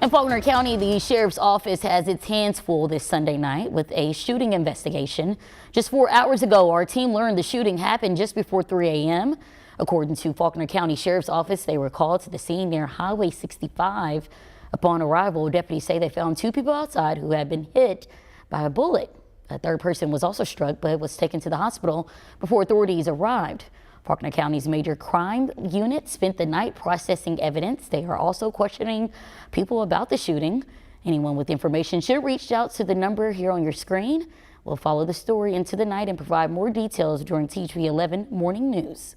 In Faulkner County, the sheriff's office has its hands full this Sunday night with a shooting investigation. Just 4 hours ago, our team learned the shooting happened just before 3 a.m. According to Faulkner County Sheriff's Office, they were called to the scene near Highway 65. Upon arrival, deputies say they found 2 people outside who had been hit by a bullet. A third person was also struck but was taken to the hospital before authorities arrived. Faulkner County's major crime unit spent the night processing evidence. They are also questioning people about the shooting. Anyone with information should reach out to the number here on your screen. We'll follow the story into the night and provide more details during TV 11 Morning News.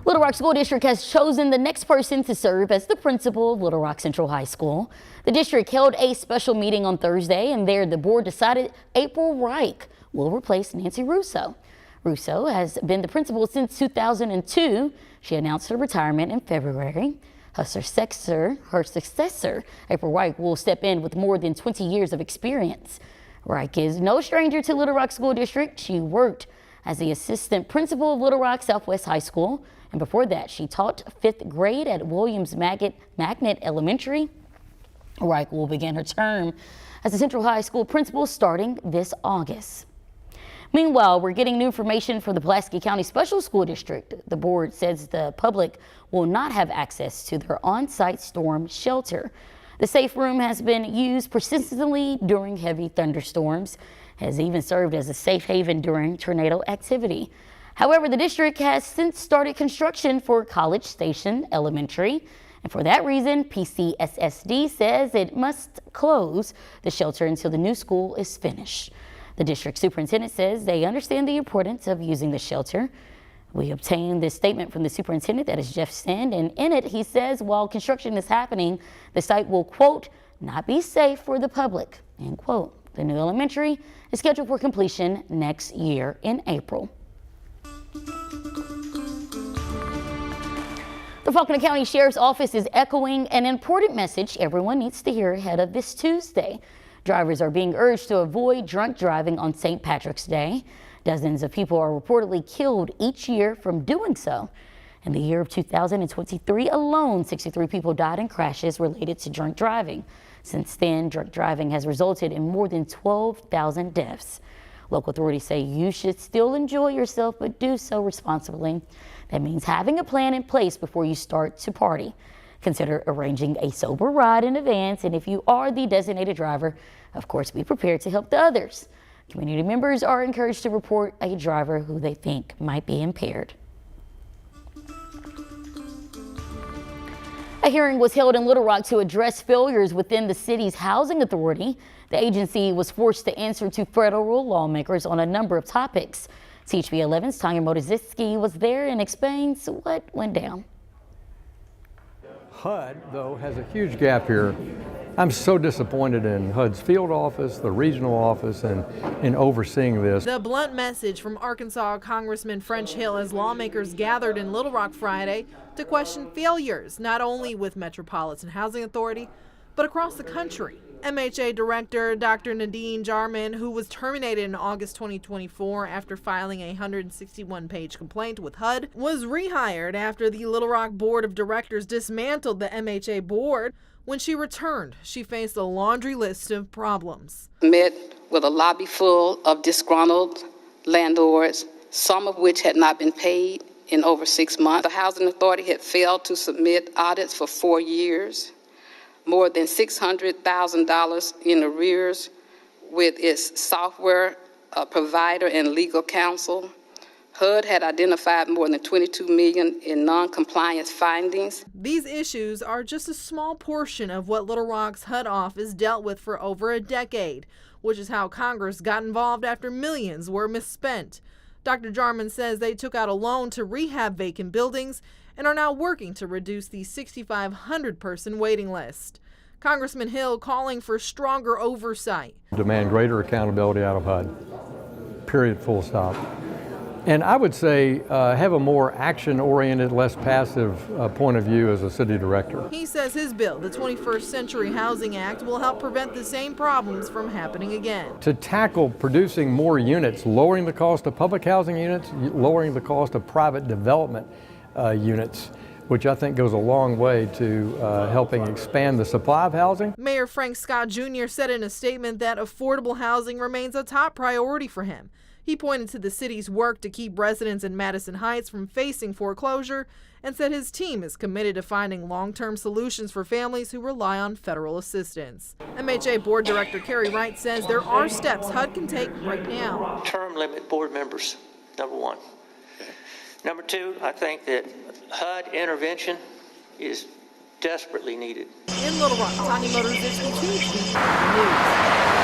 Little Rock School District has chosen the next person to serve as the principal of Little Rock Central High School. The district held a special meeting on Thursday, and there the board decided April Reich will replace Nancy Russo. Russo has been the principal since 2002. She announced her retirement in February. Her successor, April Reich, will step in with more than 20 years of experience. Reich is no stranger to Little Rock School District. She worked as the assistant principal of Little Rock Southwest High School, and before that, she taught 5th grade at Williams Magnet Elementary. Reich will begin her term as the Central High School principal starting this August. Meanwhile, we're getting new information from the Pulaski County Special School District. The board says the public will not have access to their on-site storm shelter. The safe room has been used persistently during heavy thunderstorms, has even served as a safe haven during tornado activity. However, the district has since started construction for College Station Elementary, and for that reason, PCSSD says it must close the shelter until the new school is finished. The district superintendent says they understand the importance of using the shelter. We obtained this statement from the superintendent, that is Jeff Sand, and in it he says while construction is happening, the site will, quote, not be safe for the public, end quote. The new elementary is scheduled for completion next year in April. The Faulkner County Sheriff's Office is echoing an important message everyone needs to hear ahead of this Tuesday. Drivers are being urged to avoid drunk driving on St. Patrick's Day. Dozens of people are reportedly killed each year from doing so. In the year of 2023 alone, 63 people died in crashes related to drunk driving. Since then, drunk driving has resulted in more than 12,000 deaths. Local authorities say you should still enjoy yourself, but do so responsibly. That means having a plan in place before you start to party. Consider arranging a sober ride in advance, and if you are the designated driver, of course, be prepared to help the others. Community members are encouraged to report a driver who they think might be impaired. A hearing was held in Little Rock to address failures within the city's housing authority. The agency was forced to answer to federal lawmakers on a number of topics. CHB 11's Tanya Modizitsky was there and explains what went down. HUD, though, has a huge gap here. I'm so disappointed in HUD's field office, the regional office, and in overseeing this. The blunt message from Arkansas Congressman French Hill as lawmakers gathered in Little Rock Friday to question failures, not only with Metropolitan Housing Authority, but across the country. MHA Director Dr. Nadine Jarman, who was terminated in August 2024 after filing a 161-page complaint with HUD, was rehired after the Little Rock Board of Directors dismantled the MHA board. When she returned, she faced a laundry list of problems. Met with a lobby full of disgruntled landlords, some of which had not been paid in over 6 months. The Housing Authority had failed to submit audits for 4 years. More than $600,000 in arrears with its software provider and legal counsel. HUD had identified more than $22 million in non-compliance findings. These issues are just a small portion of what Little Rock's HUD office dealt with for over a decade, which is how Congress got involved after millions were misspent. Dr. Jarman says they took out a loan to rehab vacant buildings and are now working to reduce the 6,500-person waiting list. Congressman Hill calling for stronger oversight. Demand greater accountability out of HUD, period, full stop. And I would say have a more action-oriented, less passive point of view as a city director. He says his bill, the 21st Century Housing Act, will help prevent the same problems from happening again. To tackle producing more units, lowering the cost of public housing units, lowering the cost of private development units, which I think goes a long way to helping expand the supply of housing. Mayor Frank Scott Jr. said in a statement that affordable housing remains a top priority for him. He pointed to the city's work to keep residents in Madison Heights from facing foreclosure and said his team is committed to finding long-term solutions for families who rely on federal assistance. MHA Board Director Kerry Wright says there are steps HUD can take right now. Term limit board members, number one. Number two, I think that HUD intervention is desperately needed. In Little Rock, Tanya Motorz, HUD News.